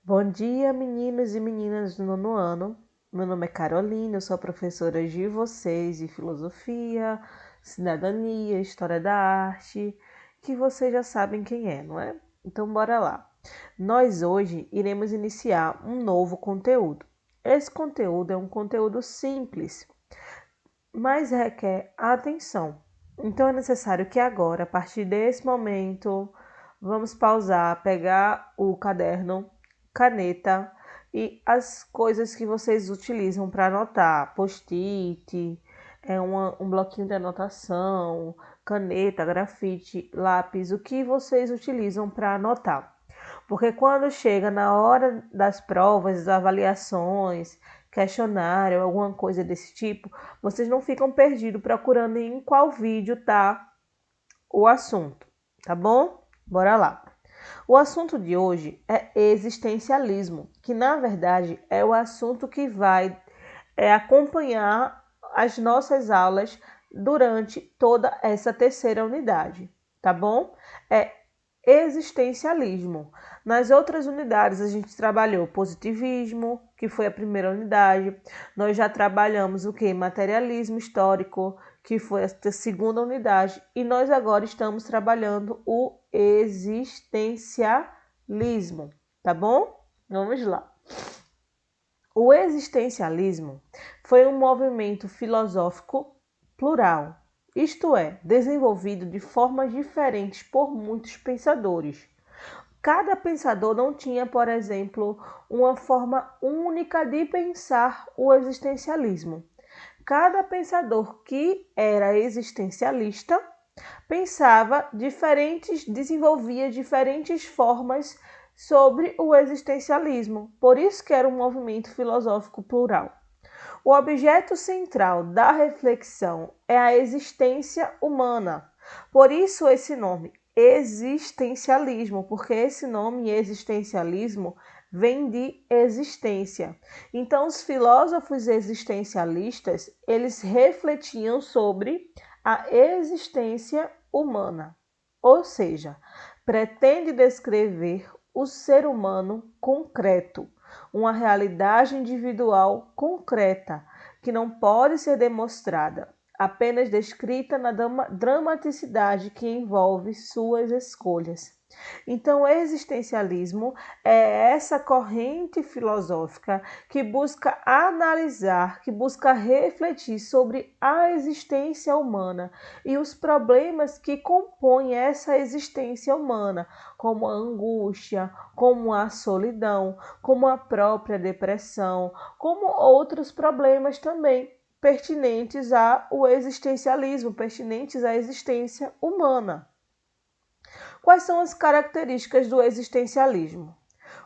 Bom dia, meninos e meninas do nono ano. Meu nome é Carolina, eu sou a professora de vocês de Filosofia, Cidadania, História da Arte, que vocês já sabem quem é, não é? Então, bora lá. Nós hoje iremos iniciar um novo conteúdo. Esse conteúdo é um conteúdo simples, mas requer atenção. Então, é necessário que agora, a partir desse momento, vamos pausar, pegar o caderno, caneta e as coisas que vocês utilizam para anotar, post-it, um bloquinho de anotação, caneta, grafite, lápis, o que vocês utilizam para anotar. Porque quando chega na hora das provas, das avaliações, questionário, alguma coisa desse tipo, vocês não ficam perdidos procurando em qual vídeo tá o assunto, tá bom? Bora lá. O assunto de hoje é existencialismo, que na verdade é o assunto que vai acompanhar as nossas aulas durante toda essa terceira unidade, tá bom? É existencialismo. Nas outras unidades a gente trabalhou positivismo, que foi a primeira unidade. Nós já trabalhamos o que? Materialismo histórico, que foi a segunda unidade. E nós agora estamos trabalhando o existencialismo, tá bom? Vamos lá. O existencialismo foi um movimento filosófico plural, isto é, desenvolvido de formas diferentes por muitos pensadores. Cada pensador não tinha, por exemplo, uma forma única de pensar o existencialismo. Cada pensador que era existencialista pensava diferentes, desenvolvia diferentes formas sobre o existencialismo. Por isso que era um movimento filosófico plural. O objeto central da reflexão é a existência humana. Por isso esse nome, existencialismo, porque esse nome existencialismo vem de existência. Então os filósofos existencialistas, eles refletiam sobre a existência humana, ou seja, pretende descrever o ser humano concreto, uma realidade individual concreta que não pode ser demonstrada, apenas descrita na dramaticidade que envolve suas escolhas. Então, o existencialismo é essa corrente filosófica que busca analisar, que busca refletir sobre a existência humana e os problemas que compõem essa existência humana, como a angústia, como a solidão, como a própria depressão, como outros problemas também pertinentes ao existencialismo, pertinentes à existência humana. Quais são as características do existencialismo?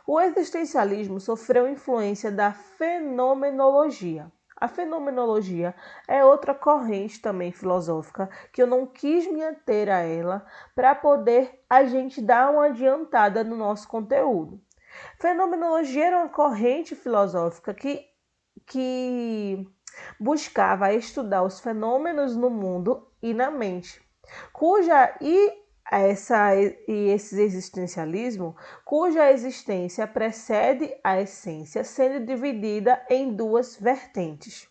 O existencialismo sofreu influência da fenomenologia. A fenomenologia é outra corrente também filosófica que eu não quis me ater a ela para poder a gente dar uma adiantada no nosso conteúdo. Fenomenologia era uma corrente filosófica que buscava estudar os fenômenos no mundo e na mente, cuja esse existencialismo, cuja existência precede a essência, sendo dividida em duas vertentes.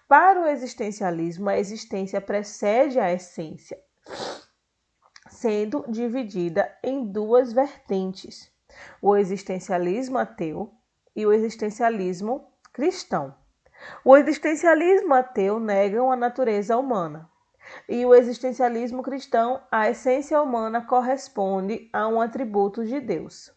Para o existencialismo, a existência precede a essência, sendo dividida em duas vertentes: o existencialismo ateu e o existencialismo cristão. O existencialismo ateu nega a natureza humana, e o existencialismo cristão, a essência humana corresponde a um atributo de Deus.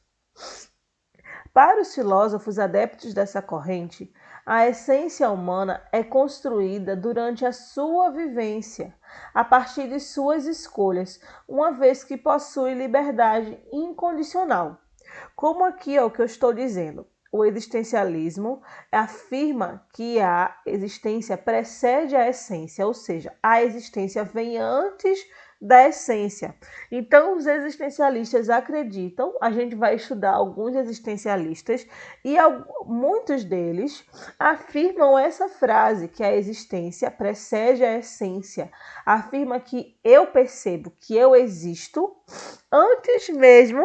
Para os filósofos adeptos dessa corrente, a essência humana é construída durante a sua vivência, a partir de suas escolhas, uma vez que possui liberdade incondicional. Como aqui é o que eu estou dizendo, o existencialismo afirma que a existência precede a essência, ou seja, a existência vem antes da essência. Então, os existencialistas acreditam, a gente vai estudar alguns existencialistas, e muitos deles afirmam essa frase, que a existência precede a essência. Afirma que eu percebo que eu existo antes mesmo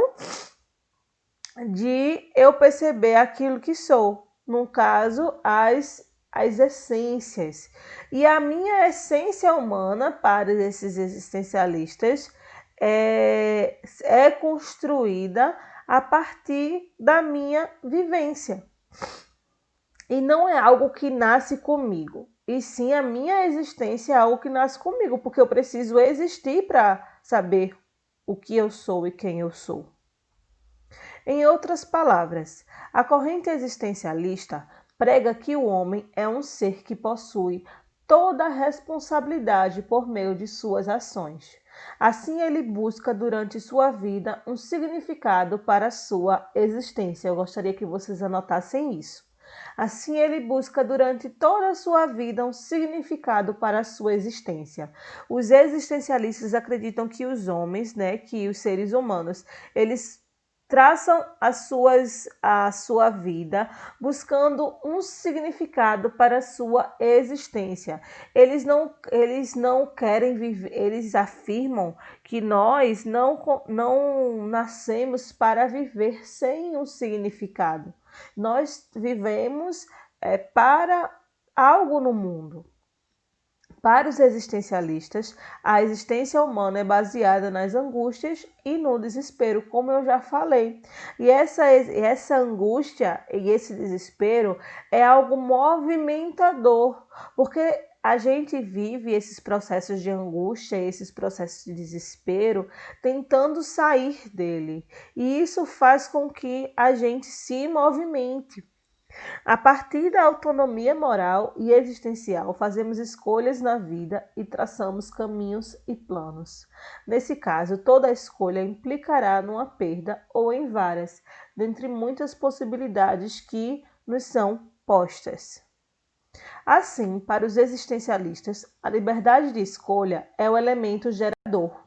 de eu perceber aquilo que sou, no caso, as essências. E a minha essência humana, para esses existencialistas, é construída a partir da minha vivência. E não é algo que nasce comigo, e sim a minha existência é algo que nasce comigo, porque eu preciso existir para saber o que eu sou e quem eu sou. Em outras palavras, a corrente existencialista prega que o homem é um ser que possui toda a responsabilidade por meio de suas ações. Assim, ele busca durante sua vida um significado para a sua existência. Eu gostaria que vocês anotassem isso. Assim, ele busca durante toda a sua vida um significado para a sua existência. Os existencialistas acreditam que os homens, que os seres humanos, eles traçam a sua vida buscando um significado para a sua existência. Eles não querem viver, eles afirmam que nós não nascemos para viver sem um significado. Nós vivemos para algo no mundo. Para os existencialistas, a existência humana é baseada nas angústias e no desespero, como eu já falei. E essa angústia e esse desespero é algo movimentador, porque a gente vive esses processos de angústia, esses processos de desespero, tentando sair dele. E isso faz com que a gente se movimente. A partir da autonomia moral e existencial, fazemos escolhas na vida e traçamos caminhos e planos. Nesse caso, toda escolha implicará numa perda ou em várias, dentre muitas possibilidades que nos são postas. Assim, para os existencialistas, a liberdade de escolha é o elemento gerador.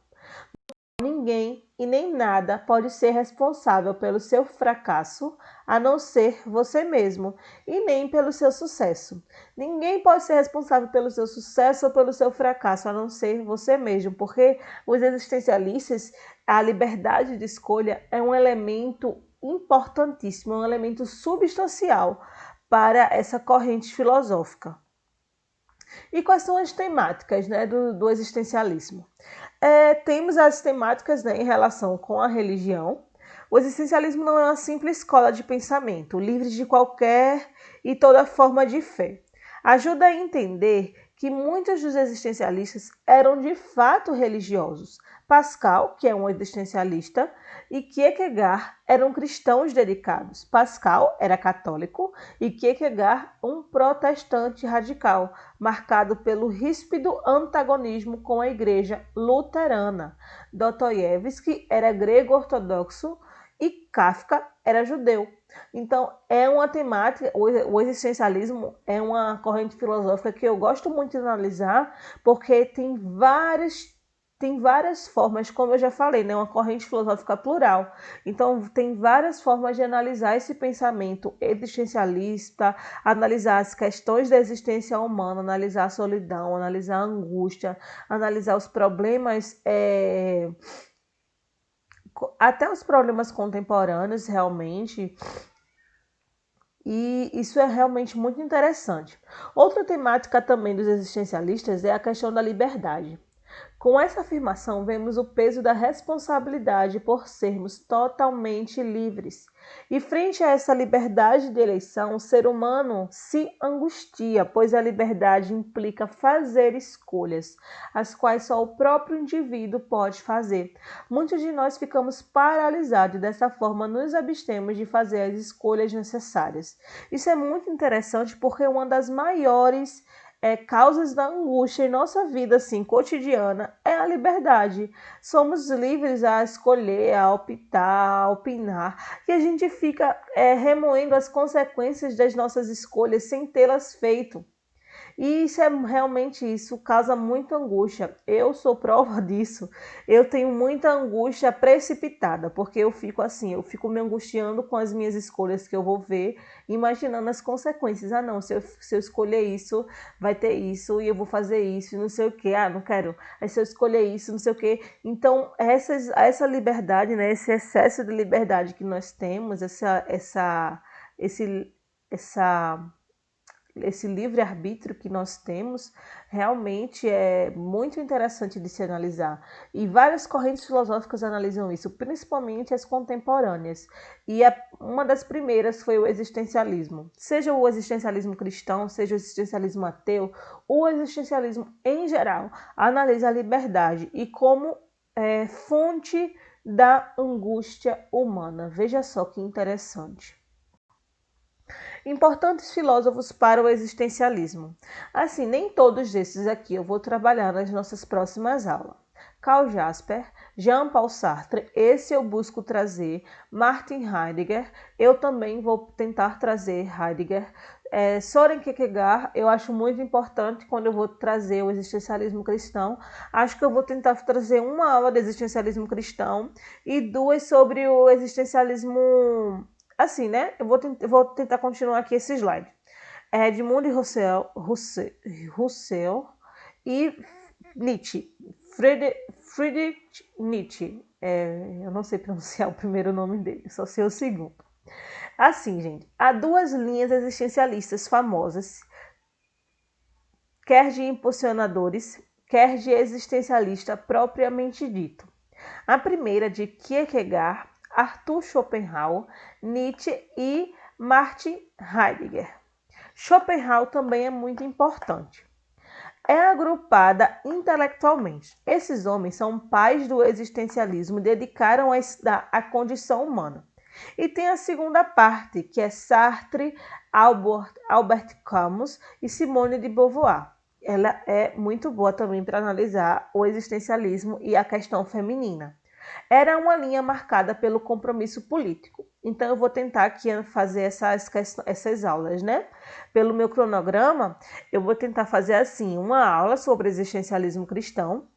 Ninguém e nem nada pode ser responsável pelo seu fracasso, a não ser você mesmo, e nem pelo seu sucesso. Ninguém pode ser responsável pelo seu sucesso ou pelo seu fracasso, a não ser você mesmo, porque os existencialistas, a liberdade de escolha é um elemento importantíssimo, um elemento substancial para essa corrente filosófica. E quais são as temáticas do existencialismo? Temos as temáticas em relação com a religião. O existencialismo não é uma simples escola de pensamento, livre de qualquer e toda forma de fé. Ajuda a entender que muitos dos existencialistas eram de fato religiosos. Pascal, que é um existencialista, e Kierkegaard eram cristãos dedicados. Pascal era católico e Kierkegaard um protestante radical, marcado pelo ríspido antagonismo com a igreja luterana. Dostoiévski era grego-ortodoxo e Kafka era judeu. Então, é uma temática, o existencialismo é uma corrente filosófica que eu gosto muito de analisar, porque tem várias formas, como eu já falei, uma corrente filosófica plural. Então, tem várias formas de analisar esse pensamento existencialista, analisar as questões da existência humana, analisar a solidão, analisar a angústia, analisar os problemas, até os problemas contemporâneos, realmente. E isso é realmente muito interessante. Outra temática também dos existencialistas é a questão da liberdade. Com essa afirmação, vemos o peso da responsabilidade por sermos totalmente livres. E frente a essa liberdade de eleição, o ser humano se angustia, pois a liberdade implica fazer escolhas, as quais só o próprio indivíduo pode fazer. Muitos de nós ficamos paralisados e dessa forma nos abstemos de fazer as escolhas necessárias. Isso é muito interessante porque uma das maiores causas da angústia em nossa vida assim, cotidiana é a liberdade. Somos livres a escolher, a optar, a opinar, e a gente fica remoendo as consequências das nossas escolhas sem tê-las feito. E isso é realmente isso, causa muita angústia. Eu sou prova disso. Eu tenho muita angústia precipitada, porque eu fico assim, eu fico me angustiando com as minhas escolhas que eu vou ver, imaginando as consequências. Ah, não, se eu escolher isso, vai ter isso, e eu vou fazer isso, e não sei o que. Ah, não quero. Aí se eu escolher isso, não sei o que. Então, essa liberdade, né, esse excesso de liberdade que nós temos, esse, essa esse livre-arbítrio que nós temos realmente é muito interessante de se analisar. E várias correntes filosóficas analisam isso, principalmente as contemporâneas. E uma das primeiras foi o existencialismo. Seja o existencialismo cristão, seja o existencialismo ateu, o existencialismo em geral analisa a liberdade e como fonte da angústia humana. Veja só que interessante. Importantes filósofos para o existencialismo. Assim, nem todos esses aqui eu vou trabalhar nas nossas próximas aulas. Karl Jasper, Jean-Paul Sartre, esse eu busco trazer, Martin Heidegger, eu também vou tentar trazer Heidegger, Soren Kierkegaard, eu acho muito importante quando eu vou trazer o existencialismo cristão, acho que eu vou tentar trazer uma aula de existencialismo cristão e duas sobre o existencialismo. Assim, né? Eu vou tentar continuar aqui esse slide. Edmund Husserl e Nietzsche. Friedrich Nietzsche. Eu não sei pronunciar o primeiro nome dele, só sei o segundo. Assim, gente, há duas linhas existencialistas famosas, quer de impulsionadores, quer de existencialista propriamente dito. A primeira de Kierkegaard, Arthur Schopenhauer, Nietzsche e Martin Heidegger. Schopenhauer também é muito importante. É agrupada intelectualmente. Esses homens são pais do existencialismo e dedicaram a estudar a condição humana. E tem a segunda parte, que é Sartre, Albert Camus e Simone de Beauvoir. Ela é muito boa também para analisar o existencialismo e a questão feminina. Era uma linha marcada pelo compromisso político. Então, eu vou tentar aqui fazer essas aulas, né? Pelo meu cronograma, eu vou tentar fazer assim, uma aula sobre existencialismo cristão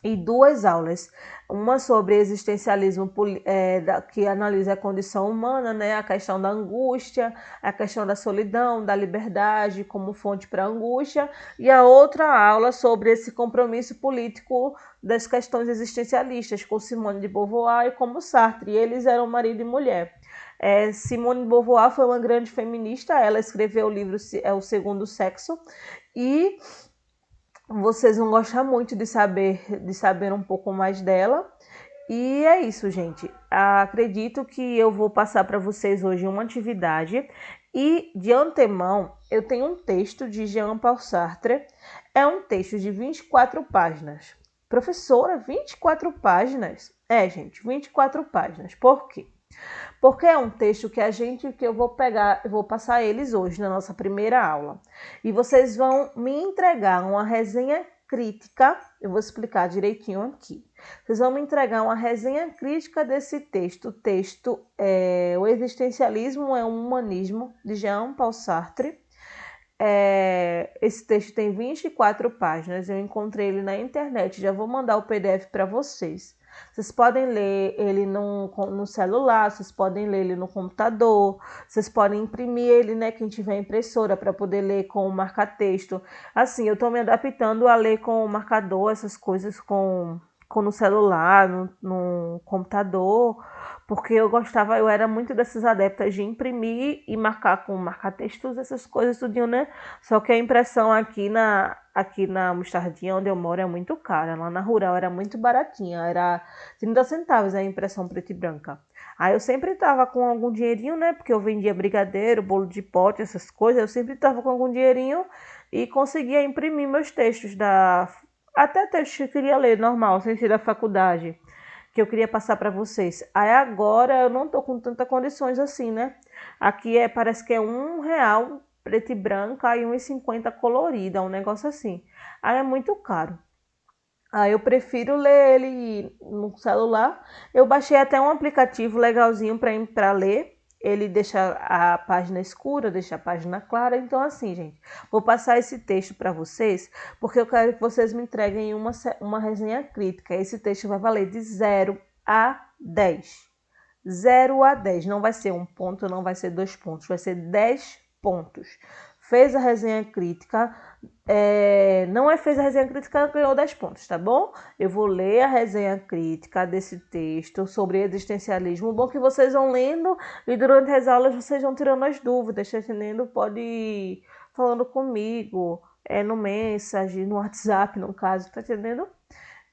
e duas aulas. Uma sobre existencialismo que analisa a condição humana, né? A questão da angústia, a questão da solidão, da liberdade como fonte para a angústia, e a outra aula sobre esse compromisso político das questões existencialistas, com Simone de Beauvoir e como Sartre. Eles eram marido e mulher. Simone de Beauvoir foi uma grande feminista, ela escreveu o livro O Segundo Sexo, e vocês vão gostar muito de saber um pouco mais dela. E é isso, gente. Acredito que eu vou passar para vocês hoje uma atividade. E, de antemão, eu tenho um texto de Jean-Paul Sartre. É um texto de 24 páginas. Professora, 24 páginas? Gente, 24 páginas. Por quê? Porque é um texto que eu vou passar eles hoje na nossa primeira aula. E vocês vão me entregar uma resenha crítica, eu vou explicar direitinho aqui. Vocês vão me entregar uma resenha crítica desse texto. O texto é O Existencialismo é um Humanismo, de Jean-Paul Sartre. Esse texto tem 24 páginas, eu encontrei ele na internet, já vou mandar o PDF para vocês. Vocês podem ler ele no celular, vocês podem ler ele no computador, vocês podem imprimir ele, né, quem tiver impressora, para poder ler com o marca-texto. Assim, eu estou me adaptando a ler com o marcador, essas coisas no celular, no computador, porque eu era muito dessas adeptas de imprimir e marcar com marca-textos, essas coisas tudinho, né? Só que a impressão aqui na Mostardinha, onde eu moro, é muito cara. Lá na Rural era muito baratinha, era 30 centavos a impressão preta e branca. Aí eu sempre tava com algum dinheirinho, né? Porque eu vendia brigadeiro, bolo de pote, essas coisas. Eu sempre tava com algum dinheirinho e conseguia imprimir meus textos até textos que eu queria ler, normal, sem ser da faculdade, que eu queria passar para vocês. Aí agora eu não tô com tantas condições assim, né? Aqui parece que é R$1 preta e branca e R$1,50 colorida, um negócio assim. Aí é muito caro. Aí eu prefiro ler ele no celular. Eu baixei até um aplicativo legalzinho para ler. ele deixa a página escura, deixa a página clara. Então, assim, gente, vou passar esse texto para vocês, porque eu quero que vocês me entreguem uma resenha crítica. Esse texto vai valer de 0 a 10. 0 a 10. Não vai ser 1 ponto, não vai ser 2 pontos, vai ser 10 pontos. Fez a resenha crítica, não fez a resenha crítica, ganhou 10 pontos, tá bom? Eu vou ler a resenha crítica desse texto sobre existencialismo. O bom é que vocês vão lendo e durante as aulas vocês vão tirando as dúvidas, tá entendendo? Pode ir falando comigo, no Message, no WhatsApp, no caso, tá entendendo?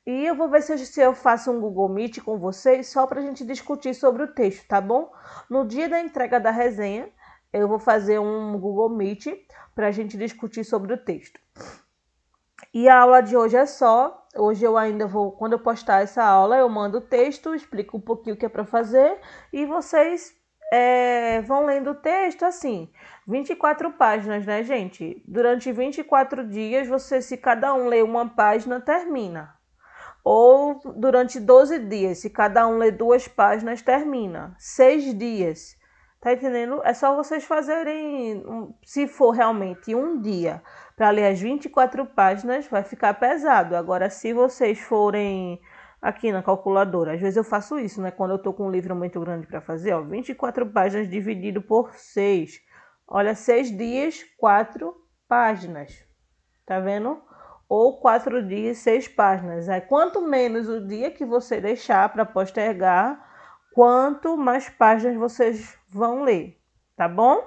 E eu vou ver se eu faço um Google Meet com vocês só pra gente discutir sobre o texto, tá bom? No dia da entrega da resenha, eu vou fazer um Google Meet para a gente discutir sobre o texto. E a aula de hoje é só. Hoje eu ainda vou, quando eu postar essa aula, eu mando o texto, explico um pouquinho o que é para fazer e vocês vão lendo o texto assim. 24 páginas, né, gente? Durante 24 dias, se cada um lê uma página, termina. Ou durante 12 dias, se cada um lê 2 páginas, termina. 6 dias. Tá entendendo? É só vocês fazerem, se for realmente um dia para ler as 24 páginas, vai ficar pesado. Agora, se vocês forem aqui na calculadora, às vezes eu faço isso, né? Quando eu tô com um livro muito grande para fazer, ó, 24 páginas dividido por 6. Olha, 6 dias, 4 páginas. Tá vendo? Ou 4 dias, 6 páginas. Aí, quanto menos o dia que você deixar para postergar, quanto mais páginas vocês vão ler, tá bom?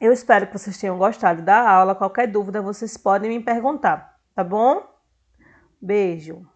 Eu espero que vocês tenham gostado da aula. Qualquer dúvida, vocês podem me perguntar, tá bom? Beijo!